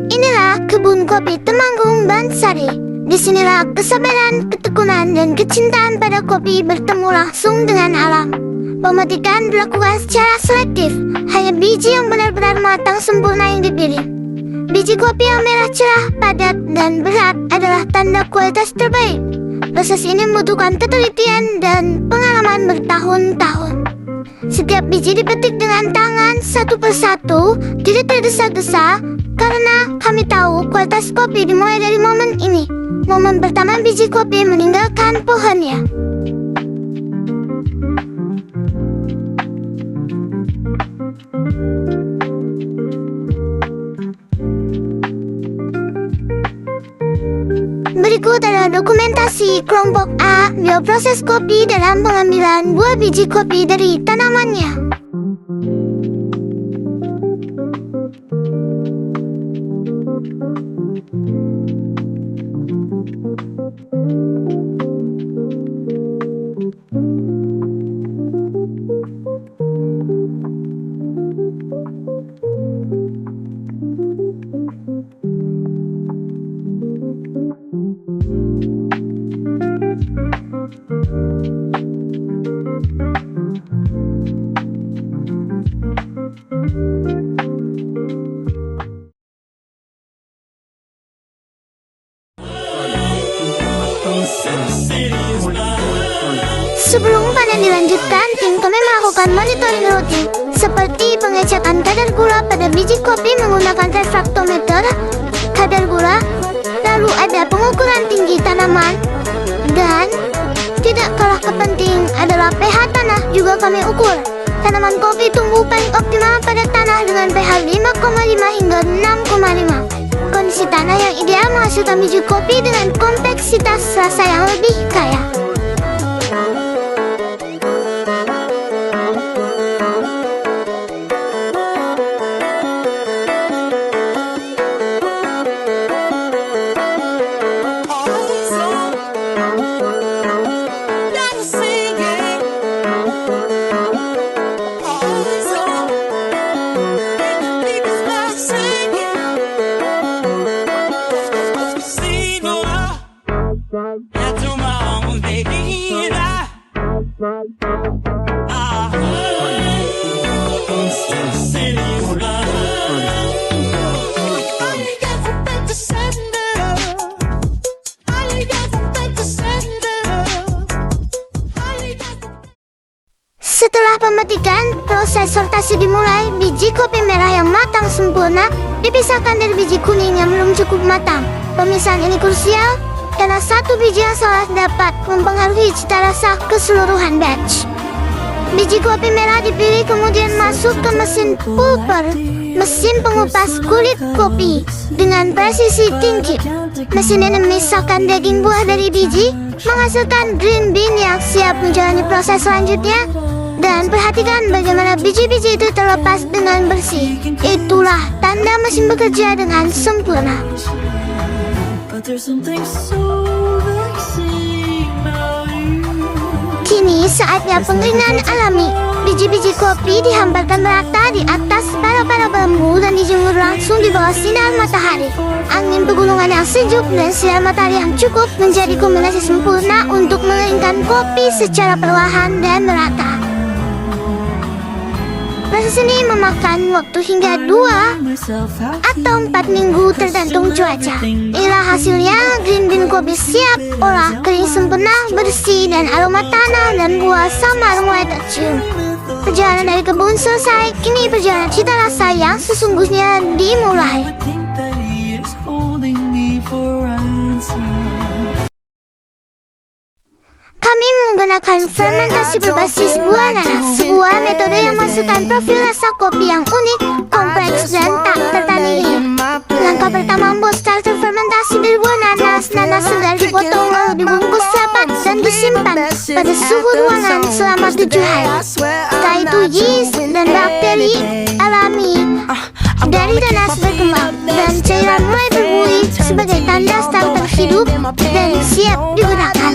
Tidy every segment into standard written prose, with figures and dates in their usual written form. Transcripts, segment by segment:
Inilah kebun kopi Temanggung Bansari. Disinilah kesabaran, ketekunan, dan kecintaan pada kopi bertemu langsung dengan alam. Pemetikan dilakukan secara selektif. Hanya biji yang benar-benar matang sempurna yang dipilih. Biji kopi yang merah cerah, padat, dan berat adalah tanda kualitas terbaik. Proses ini membutuhkan ketelitian dan pengalaman bertahun-tahun. Setiap biji dipetik dengan tangan satu persatu, tidak tergesa-gesa, karena kami tahu kualitas kopi dimulai dari momen ini. Momen pertama biji kopi meninggalkan pohonnya. Berikut adalah dokumentasi kelompok A bioproses kopi dalam pengambilan buah biji kopi dari tanamannya. Sebelum panen dilanjutkan, tim kami melakukan monitoring rutin, seperti pengecekan kadar gula pada biji kopi menggunakan refraktometer kadar gula, lalu ada pengukuran tinggi tanaman, dan tidak kalah penting adalah pH tanah juga kami ukur. Tanaman kopi tumbuh paling optimal pada tanah dengan pH 5,5 hingga 6,5. Kondisi tanah yang ideal menghasilkan biji kopi dengan kompleksitas rasa yang lebih kaya. Setelah pemetikan, proses sortasi dimulai. Biji kopi merah yang matang sempurna dipisahkan dari biji kuning yang belum cukup matang. Pemisahan ini krusial karena satu biji yang salah dapat mempengaruhi cita rasa keseluruhan batch. Biji kopi merah dipilih kemudian masuk ke mesin pulper, mesin pengupas kulit kopi dengan presisi tinggi. Mesin ini memisahkan daging buah dari biji, menghasilkan green bean yang siap menjalani proses selanjutnya. Dan perhatikan bagaimana biji-biji itu terlepas dengan bersih. Itulah tanda mesin bekerja dengan sempurna. Kini saatnya pengeringan alami. Biji-biji kopi dihamparkan merata di atas para bambu dan dijemur langsung di bawah sinar matahari. Angin pegunungan yang sejuk dan sinar matahari yang cukup menjadi kombinasi sempurna untuk mengeringkan kopi secara perlahan dan merata. Proses ini memakan waktu hingga 2 atau 4 minggu tergantung cuaca. Inilah hasilnya, green bean kopi siap olah, kering sempurna, bersih, dan aroma tanah dan buah samar mulai tercium. Perjalanan dari kebun selesai, kini perjalanan cita rasa yang sesungguhnya dimulai. Kami menggunakan fermentasi berbasis buah nanas, sebuah metode yang menghasilkan profil rasa kopi yang unik, kompleks, dan tak tertandingi. Langkah pertama membuat starter fermentasi dari buah nanas. Nanas segar dipotong lalu dibungkus rapat dan disimpan pada suhu ruangan selama 7 hari. Setelah itu yeast dan bakteri alami dari nanas berkembang dan dan cairan mulai berbuih sebagai tanda starter hidup dan siap digunakan.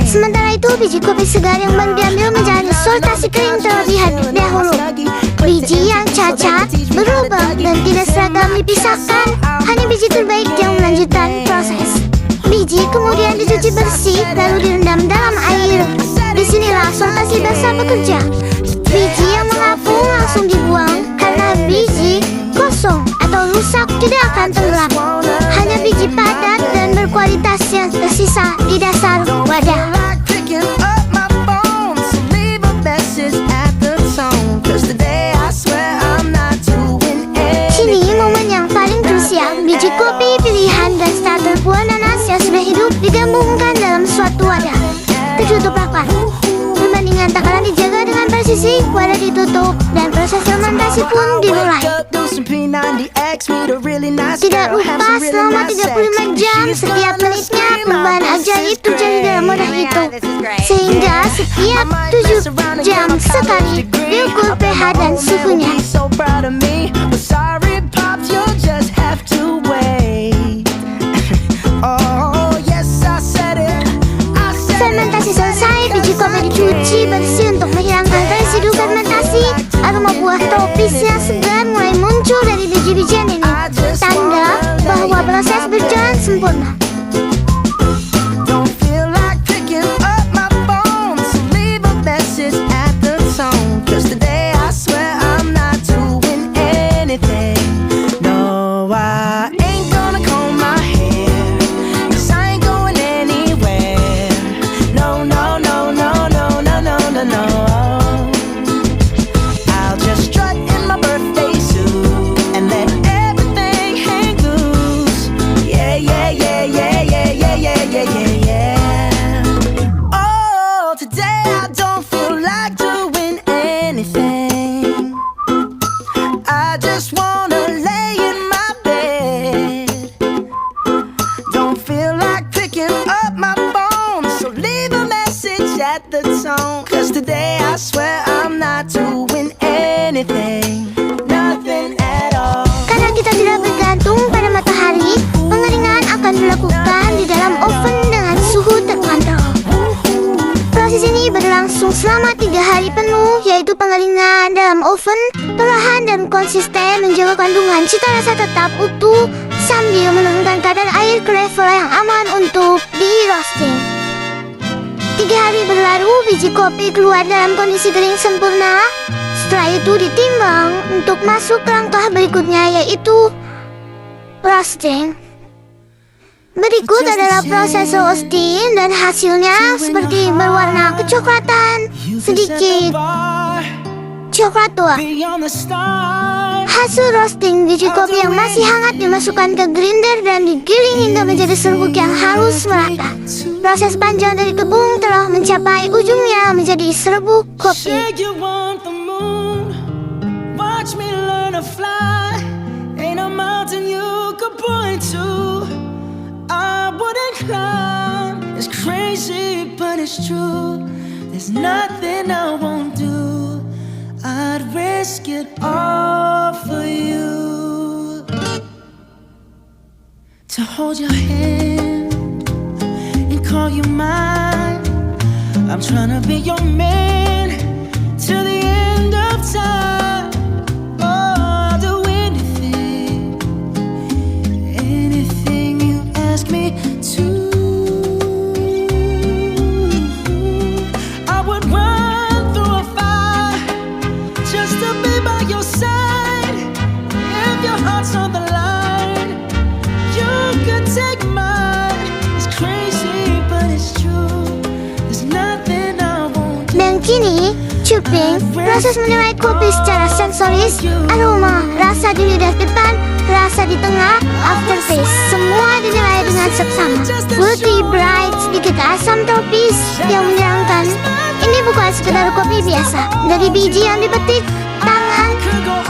Sementara itu, biji kopi segar yang baru diambil menjalani sortasi kering terlebih dahulu. Biji yang cacat, berlubang, dan tidak seragam dipisahkan. Hanya biji terbaik yang melanjutkan proses. Biji kemudian dicuci bersih lalu direndam dalam air. Disinilah sortasi basah bekerja. Biji yang mengapung langsung dibuang karena biji kosong atau rusak tidak akan tenggelam. Hanya biji padat dan berkualitas yang tersisa di dasar wadah. Kini momen yang paling krusial. Biji kopi pilihan dan starter buah nanas yang sudah hidup digabungkan dalam suatu wadah. Tertutup rapat. Perbandingan takaran dijaga dengan presisi, wadah ditutup, dan proses fermentasi pun dimulai. Tidak lupa selama 35 jam, setiap menitnya perubahan ajaib terjadi dalam wadah itu. Sehingga setiap 7 jam sekali diukur pH dan suhunya. Fermentasi selesai, biji kopi dicuci bersih untuk menghilangkan residu fermentasi. Aroma buah tropis yang segar mulai muncul dari biji-bijian ini, tanda bahwa proses berjalan sempurna. Cause today I swear I'm not doing anything, nothing at all. Karena kita tidak bergantung pada matahari, pengeringan akan dilakukan di dalam oven dengan suhu terkontrol. Proses ini berlangsung selama 3 hari penuh, yaitu pengeringan dalam oven, perlahan dan konsisten menjaga kandungan cita rasa tetap utuh sambil menurunkan kadar air ke level yang aman untuk di roasting. 3 hari berlalu, biji kopi keluar dalam kondisi kering sempurna. Setelah itu ditimbang untuk masuk ke langkah berikutnya, yaitu roasting. Berikut adalah proses roasting dan hasilnya seperti berwarna kecoklatan, sedikit coklat tua. Hasil roasting biji kopi yang masih hangat dimasukkan ke grinder dan digiling hingga menjadi serbuk yang halus merata. Proses panjang dari kebun telah mencapai ujungnya menjadi serbuk kopi. I'd risk it all for you, to hold your hand and call you mine. I'm trying to be your man till the end of time. Oh, I'll do anything, anything you ask me to. I would run through a fire just to be by your side. If your heart's on the line, you could take mine. It's crazy, but it's true. There's nothing I won't do. Dan kini, chewing, proses menilai kopi secara sensoris, aroma, rasa di lidah depan, rasa di tengah, aftertaste, semua dinilai dengan seksama. Fruity, bright, sedikit asam tropis yang menyenangkan. Ini bukan sekedar kopi biasa. Dari biji yang dipetik tangan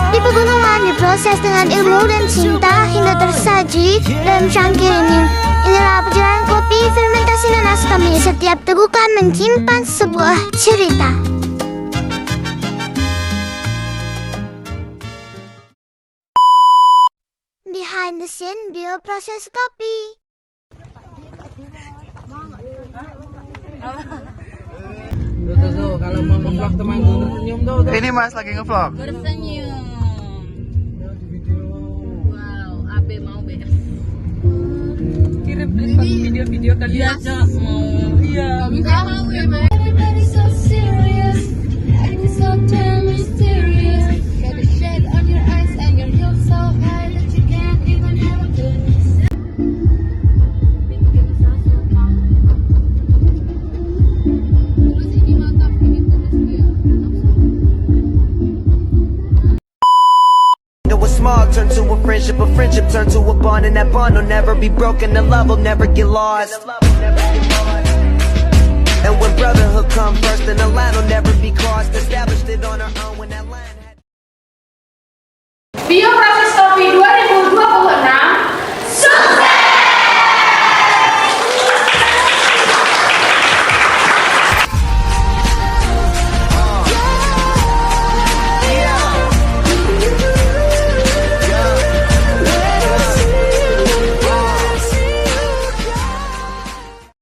di pegunungan diproses dengan ilmu dan cinta hingga tersaji dalam cangkir ini. Inilah perjalanan kopi fermentasi nanas kami. Setiap tegukan menyimpan sebuah cerita. mesin bioproses kopi. Tuh, kalau mau nge-vlog teman tuh tersenyum tuh. Ini Mas lagi nge-vlog. Tersenyum. Wow, Abe mau beres. Kirim video-video tadi aja. Iya. Everybody's so serious, acting so damn mysterious. Got a shade on your eyes and your heels so high that you can't even have a good. Tulis ini mantap, ini tulis dia. A small turn to a friendship turn to a bond, and that bond will never be broken, the love will never get lost. And when brotherhood come first, then the line will never be crossed. Establish